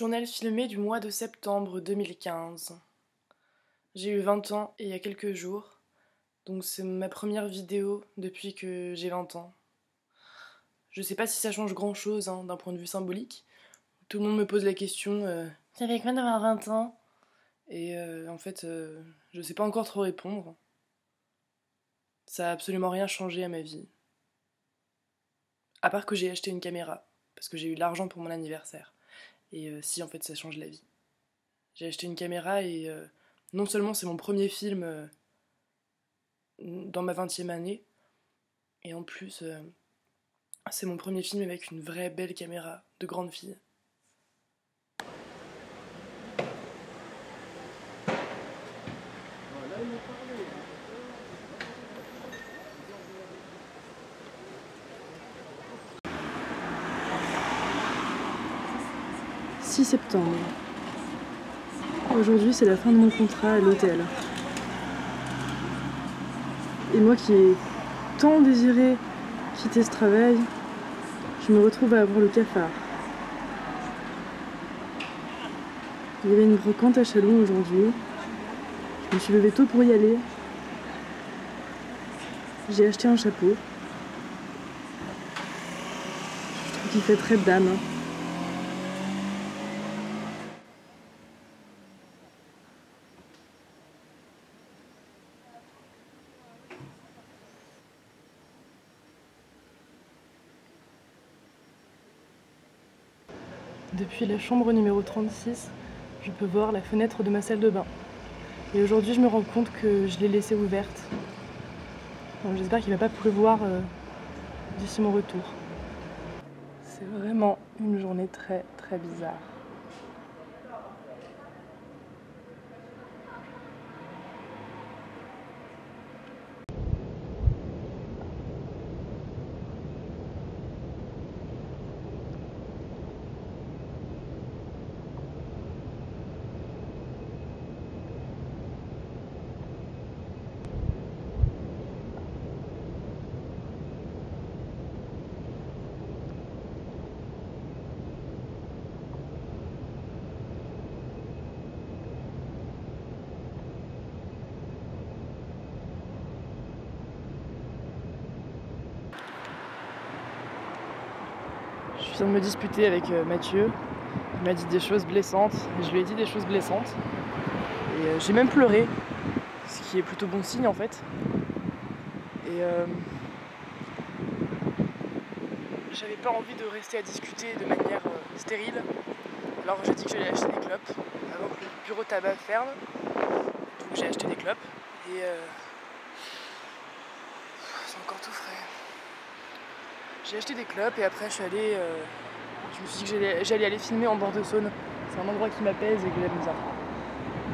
Journal filmé du mois de septembre 2015. J'ai eu 20 ans et il y a quelques jours, donc c'est ma première vidéo depuis que j'ai 20 ans. Je sais pas si ça change grand chose d'un point de vue symbolique. Tout le monde me pose la question ça fait quoi d'avoir 20 ans? Et en fait, je sais pas encore trop répondre. Ça a absolument rien changé à ma vie. À part que j'ai acheté une caméra, parce que j'ai eu de l'argent pour mon anniversaire. Et si, en fait, ça change la vie. J'ai acheté une caméra et non seulement c'est mon premier film dans ma 20e année, et en plus c'est mon premier film avec une vraie belle caméra de grande fille. « 6 septembre. Aujourd'hui, c'est la fin de mon contrat à l'hôtel. Et moi qui ai tant désiré quitter ce travail, je me retrouve à avoir le cafard. Il y avait une brocante à Châlons aujourd'hui. Je me suis levée tôt pour y aller. J'ai acheté un chapeau. Je trouve qu'il fait très dame. Depuis la chambre numéro 36, je peux voir la fenêtre de ma salle de bain. Et aujourd'hui, je me rends compte que je l'ai laissée ouverte. J'espère qu'il ne va pas pleuvoir d'ici mon retour. C'est vraiment une journée très très bizarre. Je viens de me disputer avec Mathieu. Il m'a dit des choses blessantes, et je lui ai dit des choses blessantes. Et j'ai même pleuré, ce qui est plutôt bon signe en fait. Et j'avais pas envie de rester à discuter de manière stérile. Alors j'ai dit que j'allais acheter des clopes avant que le bureau tabac ferme. Donc j'ai acheté des clopes et c'est encore tout frais. J'ai acheté des clopes et après je suis allée. Je me suis dit que j'allais aller filmer en bord de Saône. C'est un endroit qui m'apaise et que j'aime bien.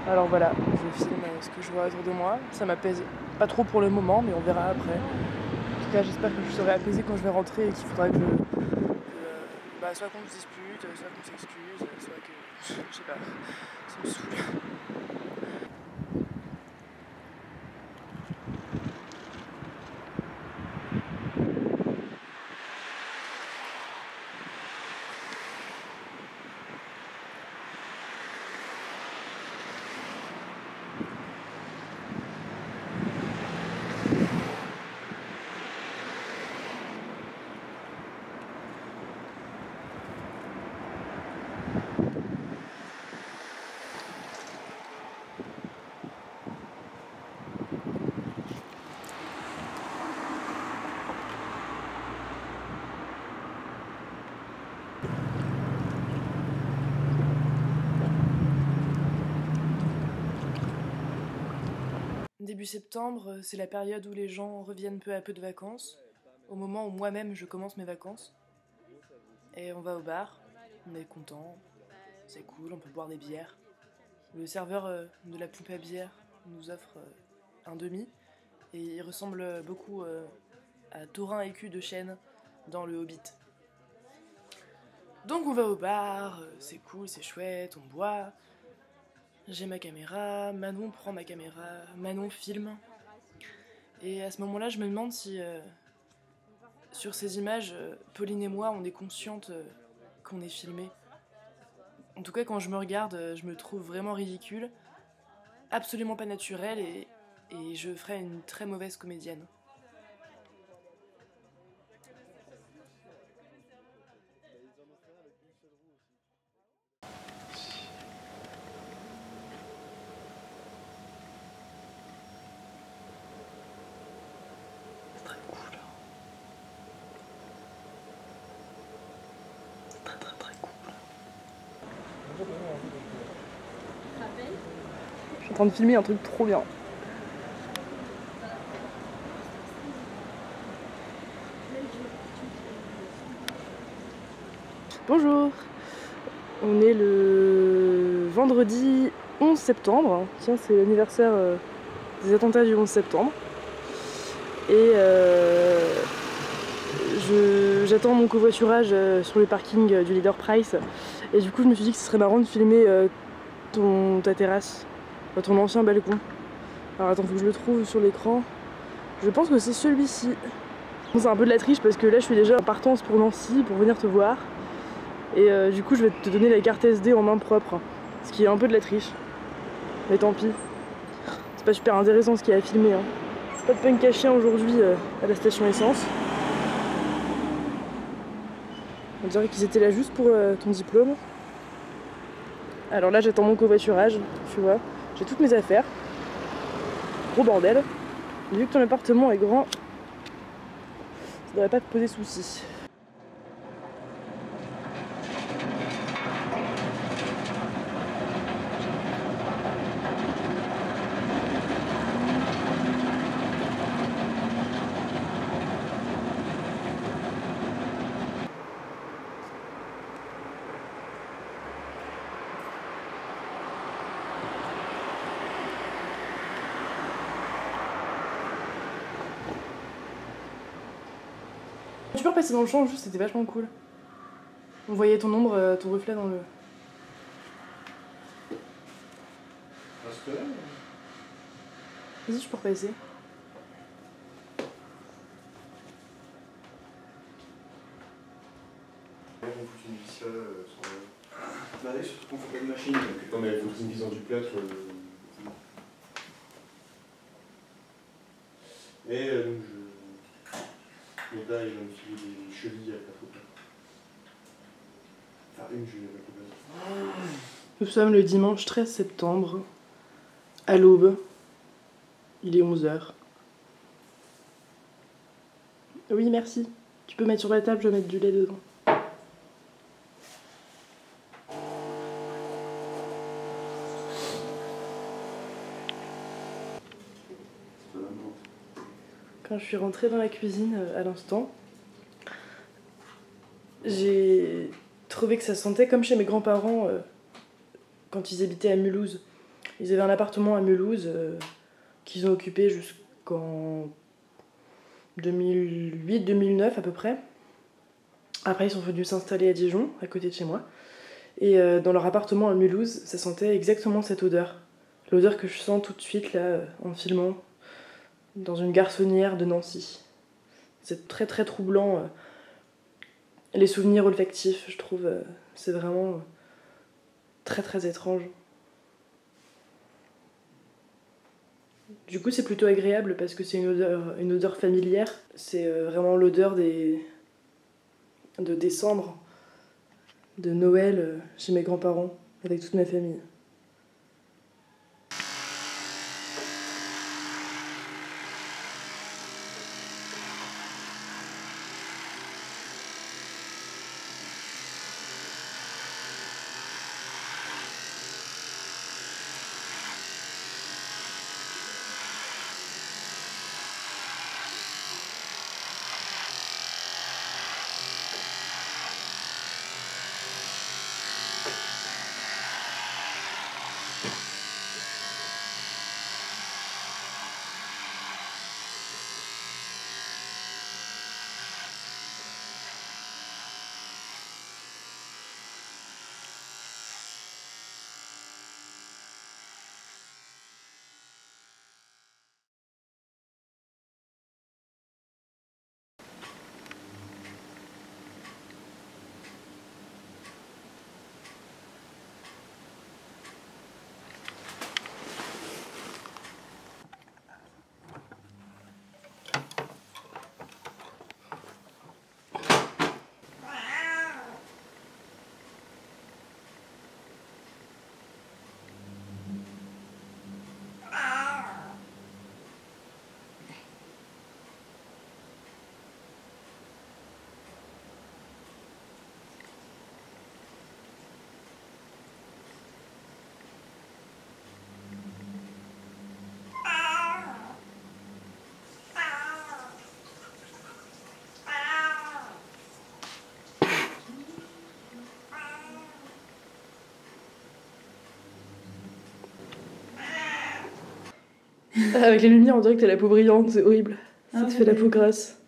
Alors voilà, je filme ce que je vois autour de moi. Ça m'apaise pas trop pour le moment, mais on verra après. En tout cas, j'espère que je serai apaisée quand je vais rentrer et qu'il faudra que soit qu'on se dispute, soit qu'on s'excuse, soit que. Je sais pas, ça me saoule. Début septembre, c'est la période où les gens reviennent peu à peu de vacances, au moment où moi-même je commence mes vacances. Et on va au bar, on est content, c'est cool, on peut boire des bières. Le serveur de la pompe à bière nous offre un demi, et il ressemble beaucoup à Thorin écu de chêne dans le Hobbit. Donc on va au bar, c'est cool, c'est chouette, on boit. J'ai ma caméra, Manon prend ma caméra, Manon filme. Et à ce moment-là, je me demande si sur ces images, Pauline et moi, on est consciente qu'on est filmé. En tout cas, quand je me regarde, je me trouve vraiment ridicule, absolument pas naturelle et je ferais une très mauvaise comédienne. C'est très cool. C'est très très très cool. Je suis en train de filmer un truc trop bien. Bonjour, on est le vendredi 11 septembre. Tiens, c'est l'anniversaire des attentats du 11 septembre. Et j'attends mon covoiturage sur le parking du Leader Price. Et du coup, je me suis dit que ce serait marrant de filmer ta terrasse, ton ancien balcon. Alors attends, faut que je le trouve sur l'écran. Je pense que c'est celui-ci. Bon, c'est un peu de la triche parce que là, je suis déjà en partance pour Nancy pour venir te voir. Et du coup, je vais te donner la carte SD en main propre. Ce qui est un peu de la triche. Mais tant pis. C'est pas super intéressant ce qu'il y a à filmer. Hein. Pas de punk à chien aujourd'hui à la station essence. On dirait qu'ils étaient là juste pour ton diplôme. Alors là, j'attends mon covoiturage, tu vois. J'ai toutes mes affaires. Gros bordel. Et vu que ton appartement est grand, ça devrait pas te poser soucis. Tu peux repasser dans le champ, juste c'était vachement cool. On voyait ton ombre, ton reflet dans le... Parce que là... Vas-y, je peux repasser. On fout une vis là, sans... Bah oui, surtout qu'on fait pas de machine, donc quand elle faut une vis dans du plâtre... Et donc je... Là, il va me filer des chevilles avec la photo. Enfin, une cheville avec la photo. Nous sommes le dimanche 13 septembre, à l'aube. Il est 11h. Oui, merci. Tu peux mettre sur la table, je vais mettre du lait dedans. Quand je suis rentrée dans la cuisine à l'instant, j'ai trouvé que ça sentait comme chez mes grands-parents quand ils habitaient à Mulhouse. Ils avaient un appartement à Mulhouse qu'ils ont occupé jusqu'en 2008-2009 à peu près. Après, ils sont venus s'installer à Dijon, à côté de chez moi. Et dans leur appartement à Mulhouse, ça sentait exactement cette odeur. L'odeur que je sens tout de suite là, en filmant, dans une garçonnière de Nancy. C'est très très troublant. Les souvenirs olfactifs, je trouve, c'est vraiment très très étrange. Du coup, c'est plutôt agréable parce que c'est une odeur familière. C'est vraiment l'odeur de décembre, de Noël chez mes grands-parents, avec toute ma famille. Avec les lumières, on dirait que t'as la peau brillante, c'est horrible. Ah Ça te ouais, fait la ouais. peau grasse.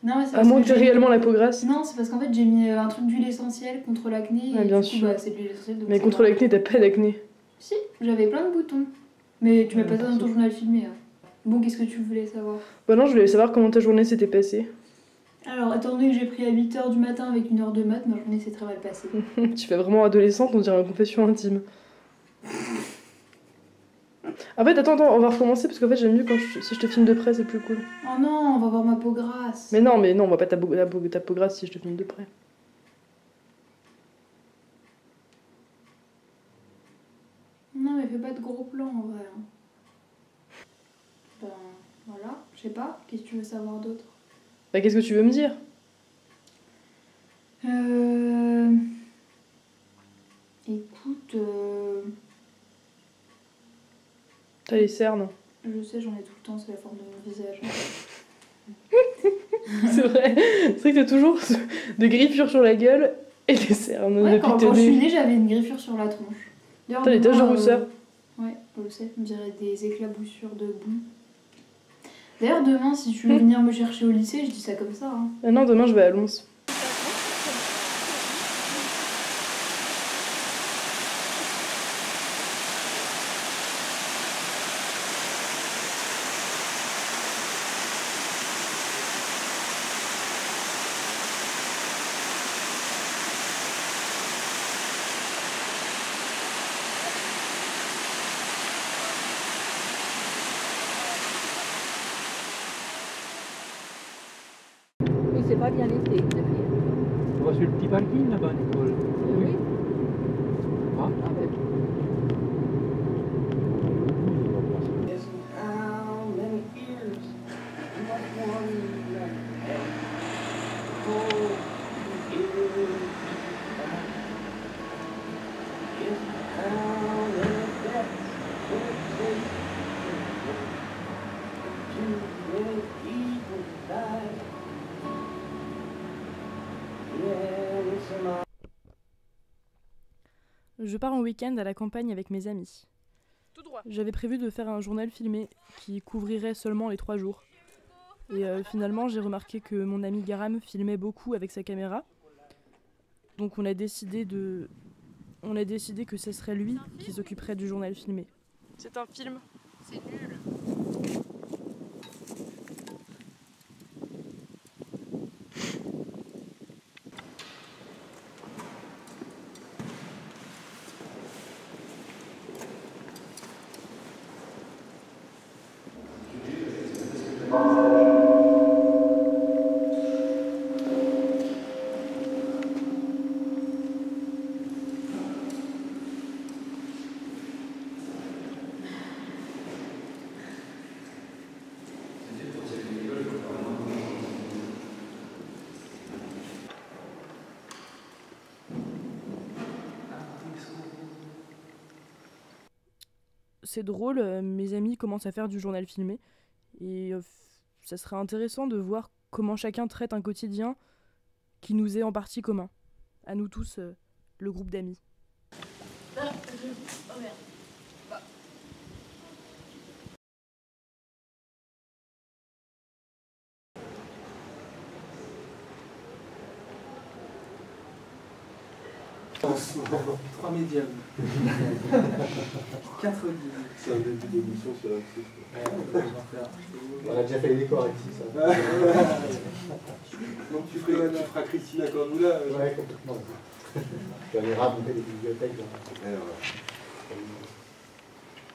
Non, mais c'est À parce moins que que t'aies réellement la peau grasse. Non, c'est parce qu'en fait j'ai mis un truc d'huile essentielle contre l'acné. Ouais, Et bien du coup, sûr. bah, c'est de l'huile essentielle. Donc Mais ça contre va. l'acné, t'as pas d'acné. Si, j'avais plein de boutons. Mais tu mets Ouais, pas ça dans ton parfait. journal filmé. Hein. Bon, qu'est-ce que tu voulais savoir? Bah non, je voulais savoir comment ta journée s'était passée. Alors, étant donné que j'ai pris à 8h du matin avec 1 heure de maths, ma journée s'est très mal passée. Tu fais vraiment adolescente, on dirait une confession intime. En fait, attends, on va recommencer parce qu'en fait, j'aime mieux quand si je te filme de près, c'est plus cool. Oh non, on va voir ma peau grasse. Mais non, on voit pas ta peau grasse si je te filme de près. Non, mais fais pas de gros plans en vrai. Hein. Ben, voilà, je sais pas, qu'est-ce que tu veux savoir d'autre? Bah, qu'est-ce que tu veux me dire? Écoute, T'as les cernes. je sais, j'en ai tout le temps, c'est la forme de mon visage. C'est vrai. C'est vrai que t'as toujours des griffures sur la gueule et des cernes Ouais, depuis quand que t'es je suis née. née, j'avais une griffure sur la tronche. D'ailleurs, T'as des taches de demain, rousseur. Ouais, je le sais, on dirait des éclaboussures de boue. D'ailleurs, demain, si tu veux venir me chercher au lycée, je dis ça comme ça. Hein. Ah non, demain je vais à Lons. Oui, c'est pas bien l'été, une fille. On va sur le petit parking là-bas, Nicole. Oui. Ah. Ah, ben, Je pars en week-end à la campagne avec mes amis. Tout droit. J'avais prévu de faire un journal filmé qui couvrirait seulement les 3 jours. Et finalement, j'ai remarqué que mon ami Garam filmait beaucoup avec sa caméra. Donc on a décidé que ce serait lui qui s'occuperait du journal filmé. C'est un film. c'est nul. C'est drôle, mes amis commencent à faire du journal filmé. Et ça serait intéressant de voir comment chacun traite un quotidien qui nous est en partie commun. À nous tous, le groupe d'amis. Trois médiums. 4 guides. C'est un début d'émission sur la On a déjà fait les décors ici, ça. Donc tu feras Christina Cordula. Ouais, complètement. Tu vas aller raconter les bibliothèques. Là.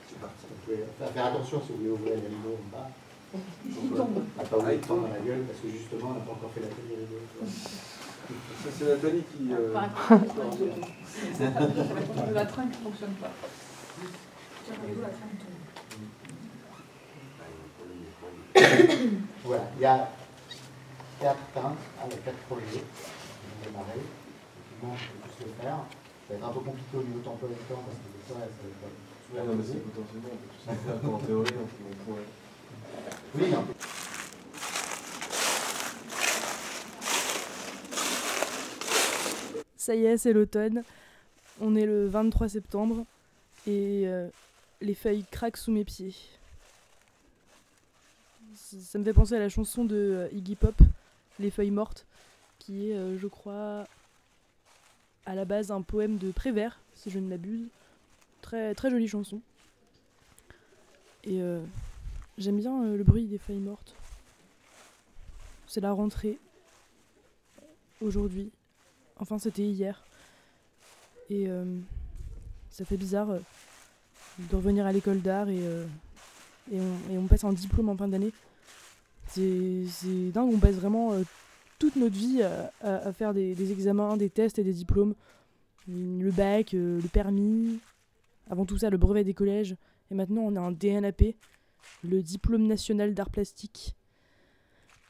C'est parti. Vous pouvez faire attention si vous voulez ouvrir les rideaux en bas. À pas ouvrir dans la gueule parce que justement on n'a pas encore fait la tête des rideaux. Ça c'est Nathalie qui... De la train qui ne fonctionne pas. Voilà, il y a 4 teintes, 4 projets qui vont démarrer. Effectivement, je peux tous le faire. Ça va être un peu compliqué au niveau tempo et temps parce que ça va être pas super. Non mais c'est potentiellement, on peut tous le faire en théorie, on pourrait... Oui, non. Ça y est, c'est l'automne. On est le 23 septembre et les feuilles craquent sous mes pieds. ça me fait penser à la chanson de Iggy Pop, Les Feuilles Mortes, qui est, je crois, à la base un poème de Prévert, si je ne m'abuse. Très, très jolie chanson. Et j'aime bien le bruit des feuilles mortes. C'est la rentrée, aujourd'hui. Enfin, c'était hier. Et ça fait bizarre de revenir à l'école d'art et on passe un diplôme en fin d'année. C'est dingue, on passe vraiment toute notre vie à faire des examens, des tests et des diplômes. Le bac, le permis, avant tout ça le brevet des collèges. Et maintenant on a un DNAP, le diplôme national d'art plastique.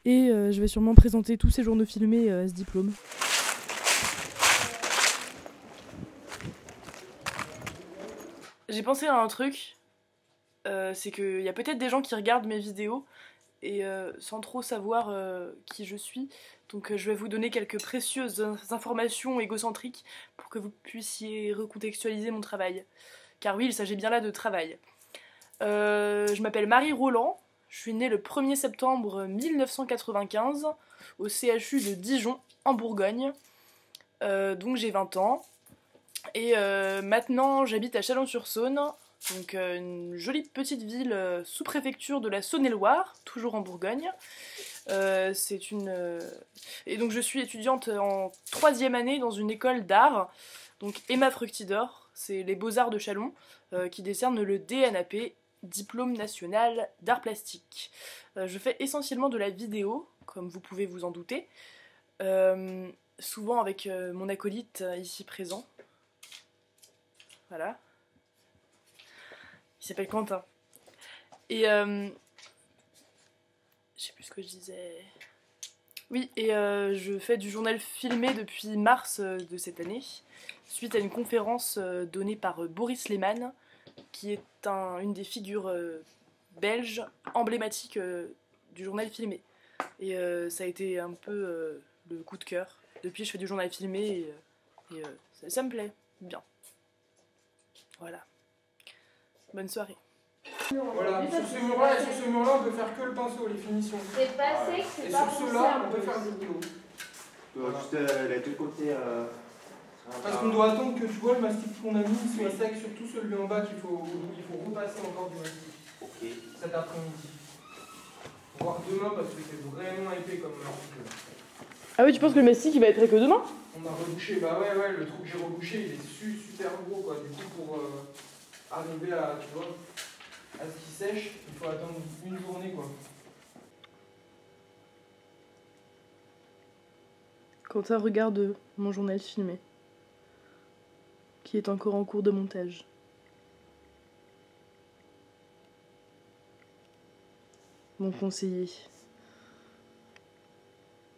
Et je vais sûrement présenter tous ces journaux filmés à ce diplôme. J'ai pensé à un truc, c'est qu'il y a peut-être des gens qui regardent mes vidéos et sans trop savoir qui je suis. Donc je vais vous donner quelques précieuses informations égocentriques pour que vous puissiez recontextualiser mon travail. Car oui, il s'agit bien là de travail. Je m'appelle Marie Roland, je suis née le 1er septembre 1995 au CHU de Dijon, en Bourgogne. Donc j'ai 20 ans. Et maintenant j'habite à Chalon-sur-Saône, donc une jolie petite ville sous-préfecture de la Saône-et-Loire, toujours en Bourgogne. Et donc je suis étudiante en 3e année dans une école d'art, donc Emma Fructidor, c'est les Beaux-Arts de Chalon, qui décerne le DNAP, Diplôme National d'Art Plastique. Je fais essentiellement de la vidéo, comme vous pouvez vous en douter, souvent avec mon acolyte ici présent. Voilà. Il s'appelle Quentin. Et je sais plus ce que je disais. Oui, et je fais du journal filmé depuis mars de cette année, suite à une conférence donnée par Boris Lehmann, qui est une des figures belges emblématiques du journal filmé. Et ça a été un peu le coup de cœur. Depuis, je fais du journal filmé et ça me plaît bien. Voilà. Bonne soirée. Voilà, sur ce mur-là et sur ce mur-là, on peut faire que le pinceau, les finitions. C'est pas sec, c'est Et pas sur foncé ceux-là, en on peut plus. faire des vidéos. Juste les deux côtés. Parce qu'on doit attendre que tu vois le mastic qu'on a mis soit sec, surtout celui en bas qu'il faut repasser encore du mastic. Ok. Cet après-midi. Voire demain parce que c'est vraiment épais comme mastic. Ah oui, tu penses que le mastic il va être prêt que demain? On a rebouché, bah ouais, le trou que j'ai rebouché il est super gros quoi. Du coup pour arriver à, tu vois, à ce qui sèche, il faut attendre une journée quoi. Quentin regarde mon journal filmé, qui est encore en cours de montage. Mon conseiller,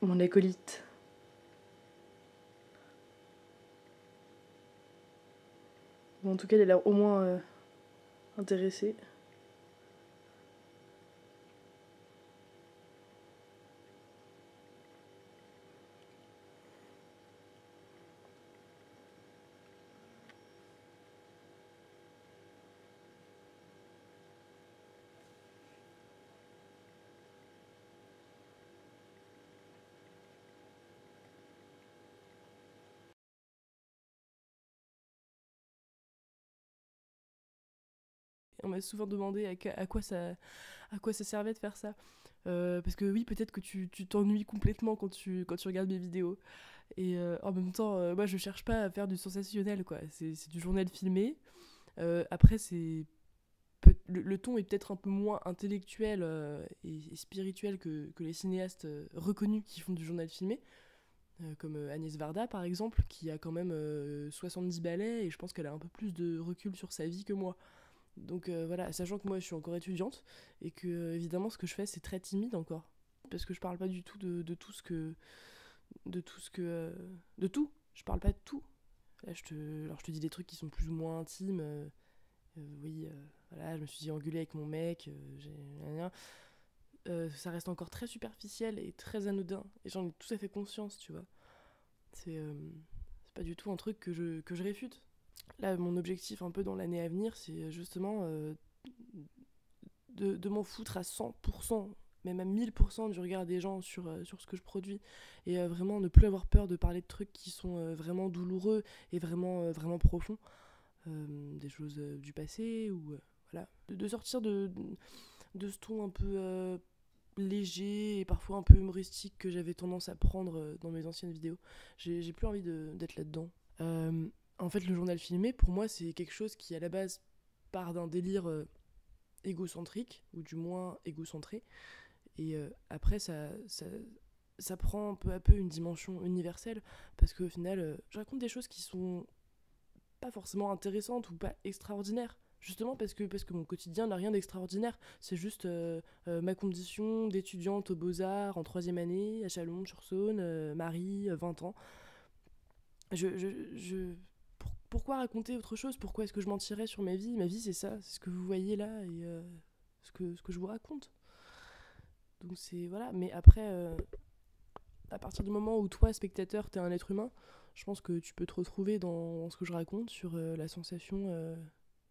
mon acolyte. Bon, en tout cas, il a l'air au moins intéressé. On m'a souvent demandé à quoi ça servait de faire ça. Parce que oui, peut-être que tu t'ennuies complètement quand tu regardes mes vidéos. Et en même temps, moi je cherche pas à faire du sensationnel, quoi. C'est du journal filmé. Après, le ton est peut-être un peu moins intellectuel et spirituel que les cinéastes reconnus qui font du journal filmé. Comme Agnès Varda par exemple, qui a quand même 70 ballets et je pense qu'elle a un peu plus de recul sur sa vie que moi. Donc voilà, sachant que moi je suis encore étudiante et que évidemment ce que je fais c'est très timide encore, parce que je parle pas du tout de tout. Je parle pas de tout. Là je te dis des trucs qui sont plus ou moins intimes. Voilà, je me suis engueulée avec mon mec, ça reste encore très superficiel et très anodin et j'en ai tout à fait conscience, tu vois. C'est pas du tout un truc que je réfute. Là, mon objectif un peu dans l'année à venir, c'est justement de m'en foutre à 100% même à 1000% du regard des gens sur ce que je produis. Et vraiment ne plus avoir peur de parler de trucs qui sont vraiment douloureux et vraiment profonds. Des choses du passé, ou voilà. De sortir de ce ton un peu léger et parfois un peu humoristique que j'avais tendance à prendre dans mes anciennes vidéos. J'ai plus envie d'être là-dedans. En fait, le journal filmé, pour moi, c'est quelque chose qui, à la base, part d'un délire égocentrique, ou du moins égocentré. Et après, ça prend peu à peu une dimension universelle, parce qu'au final, je raconte des choses qui sont pas forcément intéressantes ou pas extraordinaires. Justement parce que mon quotidien n'a rien d'extraordinaire. C'est juste ma condition d'étudiante aux Beaux-Arts en 3e année, à Chalon-sur-Saône, Marie, 20 ans. Pourquoi raconter autre chose ? Pourquoi est-ce que je mentirais sur ma vie ? Ma vie, c'est ça, c'est ce que vous voyez là, et ce que je vous raconte. Donc c'est, voilà. Mais après, à partir du moment où toi, spectateur, t'es un être humain, je pense que tu peux te retrouver dans ce que je raconte, sur la sensation,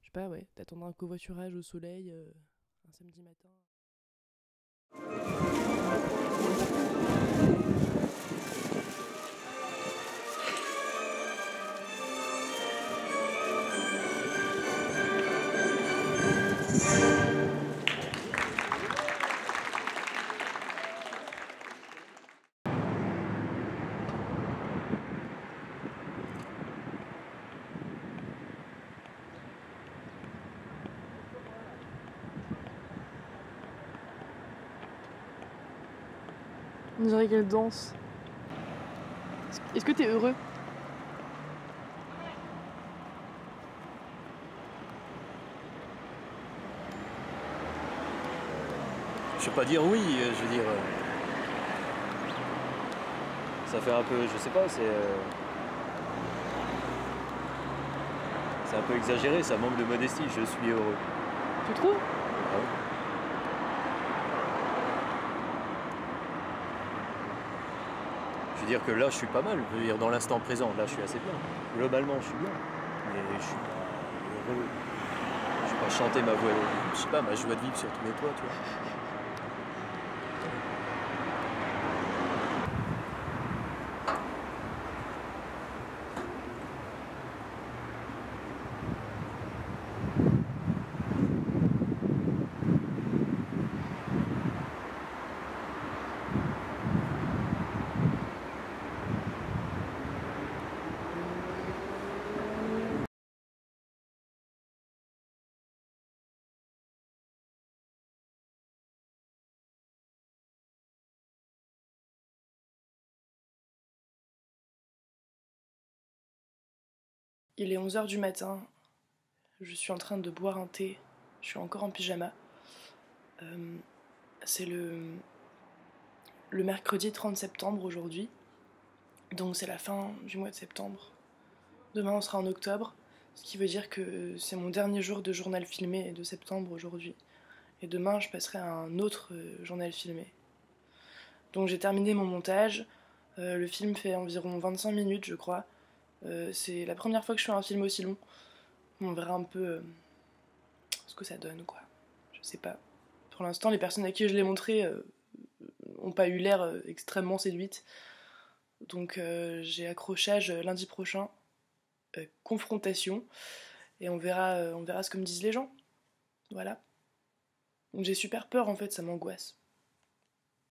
je sais pas, ouais, d'attendre un covoiturage au soleil un samedi matin. On dirait qu'elle danse. Est-ce que t'es heureux ? Je vais pas dire oui, je veux dire. Ça fait un peu, je sais pas, c'est un peu exagéré, ça manque de modestie, je suis heureux. Tu trouves ? Ah oui. Je veux dire que là, je suis pas mal, je veux dire dans l'instant présent, là, je suis assez bien. Globalement, je suis bien, mais je suis pas heureux. Je vais pas chanter ma voix, je sais pas, ma joie de vivre sur tous les toits, tu vois. Il est 11h du matin, je suis en train de boire un thé, je suis encore en pyjama. C'est le mercredi 30 septembre aujourd'hui, donc c'est la fin du mois de septembre. Demain on sera en octobre, ce qui veut dire que c'est mon dernier jour de journal filmé de septembre aujourd'hui. Et demain je passerai à un autre journal filmé. Donc j'ai terminé mon montage, le film fait environ 25 minutes je crois. C'est la première fois que je fais un film aussi long. On verra un peu ce que ça donne, quoi. Je sais pas. Pour l'instant, les personnes à qui je l'ai montré ont pas eu l'air extrêmement séduites. Donc j'ai accrochage lundi prochain, confrontation, et on verra ce que me disent les gens. Voilà. Donc j'ai super peur en fait, ça m'angoisse.